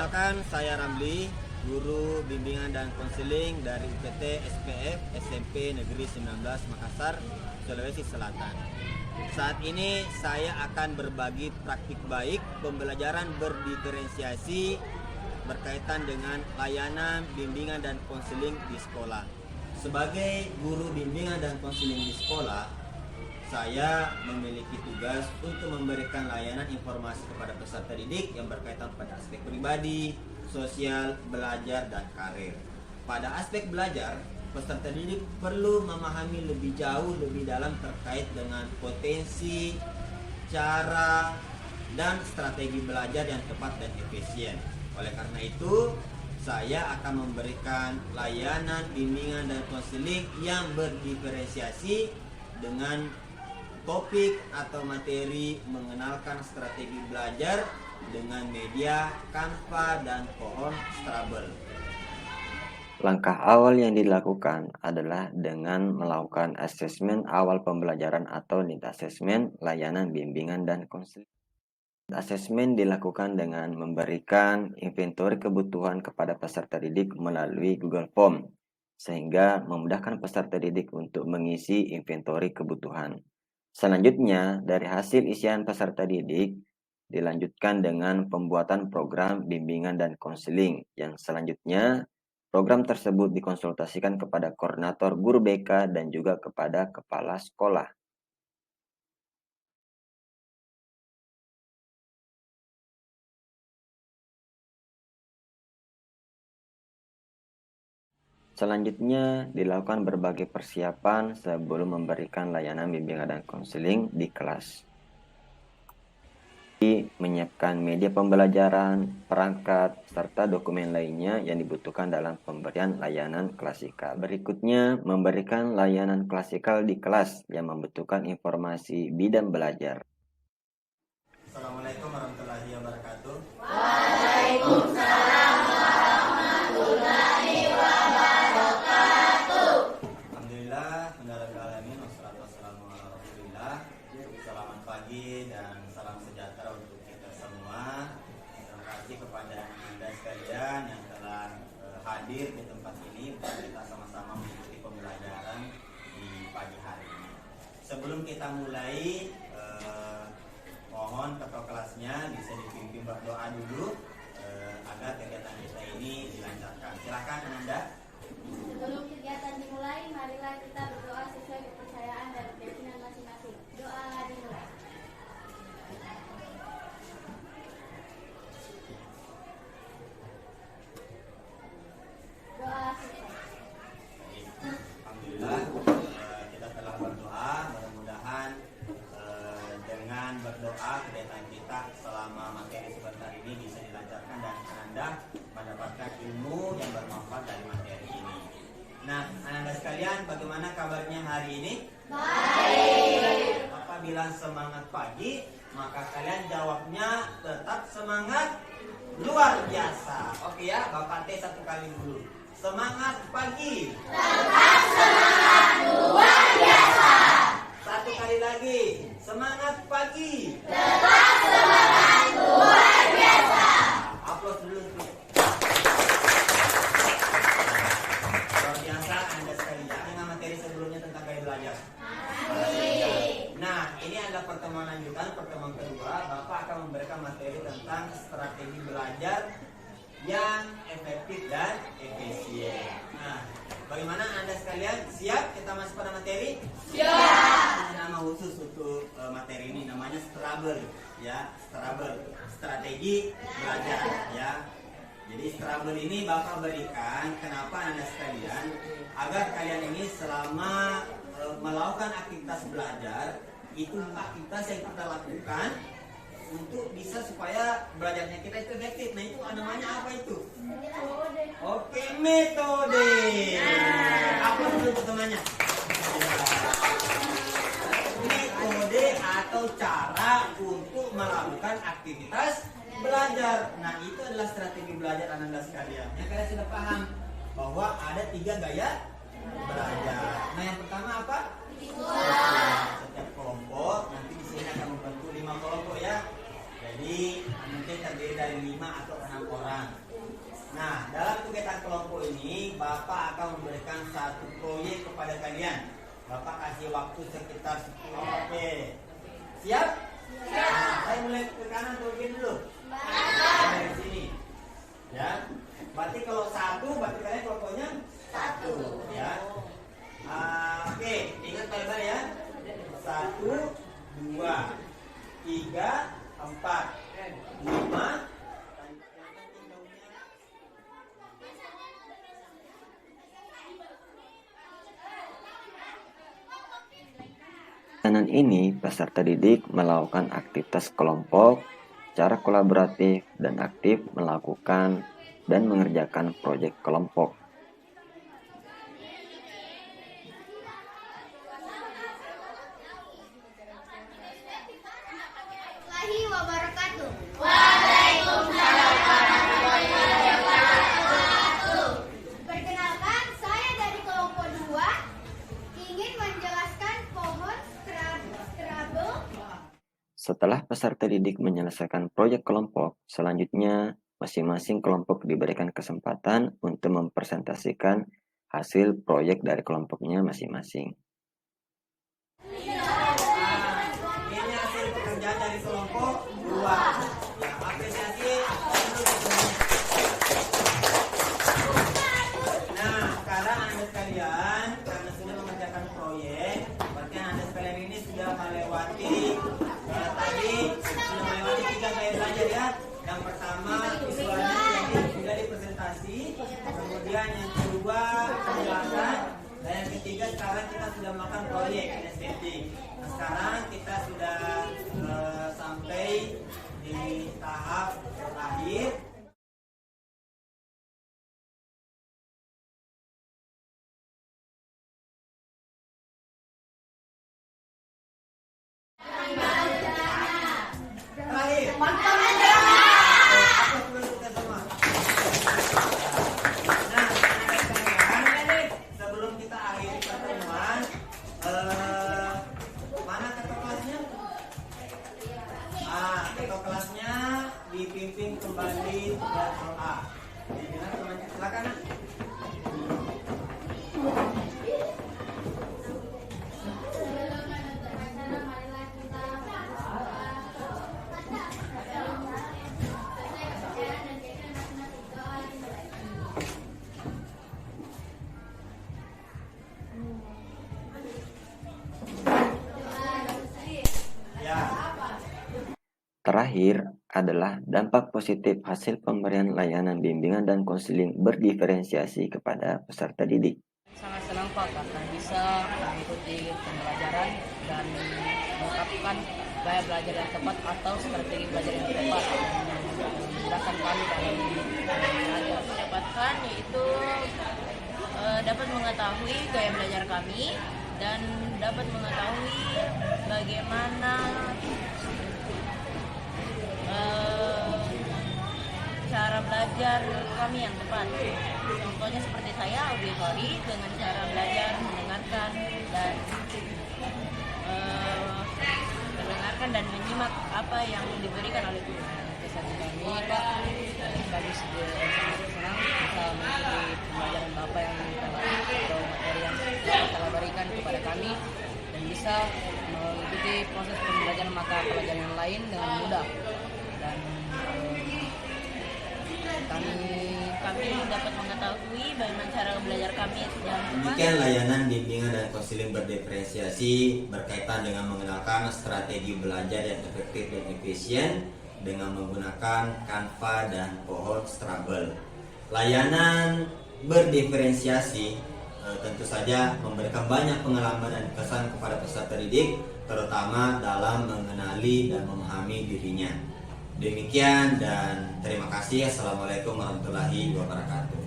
Perkenalkan, saya Ramli, guru bimbingan dan konseling dari UPT SPF SMP Negeri 19 Makassar, Sulawesi Selatan. Saat ini saya akan berbagi praktik baik pembelajaran berdiferensiasi berkaitan dengan layanan bimbingan dan konseling di sekolah. Sebagai guru bimbingan dan konseling di sekolah, saya memiliki tugas untuk memberikan layanan informasi kepada peserta didik yang berkaitan pada aspek pribadi, sosial, belajar, dan karir. Pada aspek belajar, peserta didik perlu memahami lebih jauh, lebih dalam terkait dengan potensi, cara, dan strategi belajar yang tepat dan efisien. Oleh karena itu, saya akan memberikan layanan bimbingan dan konseling yang berdiferensiasi dengan topik atau materi mengenalkan strategi belajar dengan media Canva dan pohon Scrabble. Langkah awal yang dilakukan adalah dengan melakukan asesmen awal pembelajaran atau NIT asesmen layanan bimbingan dan konseling. Asesmen dilakukan dengan memberikan inventori kebutuhan kepada peserta didik melalui Google Form, sehingga memudahkan peserta didik untuk mengisi inventori kebutuhan. Selanjutnya, dari hasil isian peserta didik, dilanjutkan dengan pembuatan program bimbingan dan konseling, yang selanjutnya program tersebut dikonsultasikan kepada koordinator guru BK dan juga kepada kepala sekolah. Selanjutnya, dilakukan berbagai persiapan sebelum memberikan layanan bimbingan dan konseling di kelas. Menyiapkan media pembelajaran, perangkat, serta dokumen lainnya yang dibutuhkan dalam pemberian layanan klasikal. Berikutnya, memberikan layanan klasikal di kelas yang membutuhkan informasi bidang belajar. Assalamualaikum warahmatullahi wabarakatuh. Waalaikumsalam warahmatullahi wabarakatuh. Alhamdulillah, Rabbil alamin, wassalatu wassalamu ala Rasulillah. Selamat pagi dan salam sejahtera untuk kita semua. Terima kasih kepada Anda sekalian yang telah hadir di tempat ini untuk kita sama-sama mengikuti pembelajaran di pagi hari ini. Sebelum kita mulai, mohon ketua kelasnya bisa dipimpin berdoa dulu agar kegiatan kita ini dilancarkan. Silakan Ananda. Sebelum kegiatan dimulai, marilah kita berdoa sesuai kepercayaan dan keyakinan masing-masing. Doa dimulai. Doa selesai. Alhamdulillah, kita telah berdoa. Mudah-mudahan dengan berdoa kegiatan kita selama materi sebentar ini bisa dilancarkan dan Ananda mendapatkan ilmu yang bermanfaat dari materi ini. Nah, Ananda sekalian, bagaimana kabarnya hari ini? Baik. Apabila semangat pagi, maka kalian jawabnya tetap semangat luar biasa. Oke ya, Bapak T satu kali dulu. Semangat pagi. Tetap semangat luar biasa. Satu kali lagi. Semangat pagi. Tetap semangat luar biasa. Aplaus dulu. Luar biasa Anda sekalian. Dengan materi sebelumnya tentang gaya belajar. Nah, ini adalah pertemuan lanjutan, pertemuan kedua. Bapak akan memberikan materi tentang strategi belajar yang efektif dan efisien. Nah, bagaimana Anda sekalian? Siap kita masuk pada materi? Siap. Ini nama khusus untuk materi ini, namanya Scrabble, ya, Scrabble, strategi belajar, ya. Jadi Scrabble ini Bapak berikan kenapa Anda sekalian agar kalian ini selama melakukan aktivitas belajar itu aktivitas yang kita lakukan untuk bisa supaya belajarnya kita itu efektif. Nah, itu namanya apa itu? Oke, metode. Apa itu namanya? Metode atau cara untuk melakukan aktivitas belajar. Nah, itu adalah strategi belajar Anda sekalian. Yang kalian sudah paham bahwa ada 3 gaya belajar. Nah, yang pertama apa? Setiap kelompok nanti di sini akan membentuk 5 kelompok ya. Jadi nanti terdiri dari 5 atau 6 orang. waktu sekitar 10. Oke. Siap? Siap. Nah, saya mulai ke kanan atau kiri dulu? Dari sini. Ya. Berarti kalau 1, berarti kalian kelompoknya 1. Ya. Oke, ingat baik-baik ya. 1, 2, 3, 4, 5. Layanan ini, peserta didik melakukan aktivitas kelompok secara kolaboratif dan aktif melakukan dan mengerjakan proyek kelompok. Warahmatullahi wabarakatuh. Waalaikumsalam warahmatullahi wabarakatuh. Perkenalkan, saya dari kelompok 2 ingin menjelaskan pohon Scrabble. Setelah peserta didik menyelesaikan proyek kelompok, selanjutnya masing-masing kelompok diberikan kesempatan untuk mempresentasikan hasil proyek dari kelompoknya masing-masing. Ini hasil pekerjaan dari kelompok 2. Ya, apresiasi. Nah, sekarang Anda sekalian, karena sudah mengerjakan proyek, berarti Anda sekalian ini sudah melewati tadi sudah melewati 3 gaya belajar ya. Yang pertama visualnya sudah dipresentasi, kemudian yang kedua penjelasan, dan yang ketiga sekarang kita sudah melakukan proyek estetik. Nah, sekarang kita sudah sampai di tahap terakhir. Terakhir. Apa perlu kita semua? Nah, sebelum kita akhiri pertemuan, mana ketua kelasnya? Ketua kelasnya dipimpin kembali dan doa. Dibilang temannya, silakan. Sebelum menutup acara, marilah kita berdoa. Sesuai kepercayaan dan keinginan masing-masing. Doa dimulai. Ya. Terakhir adalah dampak positif hasil pemberian layanan bimbingan dan konseling berdiferensiasi kepada peserta didik. Sangat senang Pak karena bisa mengikuti pembelajaran dan menerapkan gaya belajar yang tepat atau strategi belajar yang tepat yang memudahkan kami dalam belajar. Dapatkan yaitu dapat mengetahui gaya belajar kami dan dapat mengetahui bagaimana cara belajar kami yang tepat. Contohnya seperti saya auditori dengan cara belajar mendengarkan dan menyimak apa yang diberikan oleh guru. Kesan kami Pak, kami senang bisa mengikuti pembelajaran Bapak yang atau materi yang telah berikan kepada kami dan bisa mengikuti proses pembelajaran mata pelajaran yang lain dengan mudah dan kami dapat mengetahui bagaimana cara belajar kami secara tepat. Demikian layanan bimbingan dan konseling berdiferensiasi berkaitan dengan mengenalkan strategi belajar yang efektif dan efisien dengan menggunakan Canva dan pohon Scrabble. Layanan berdiferensiasi tentu saja memberikan banyak pengalaman dan kesan kepada peserta didik, terutama dalam mengenali dan memahami dirinya. Demikian dan terima kasih. Assalamualaikum warahmatullahi wabarakatuh.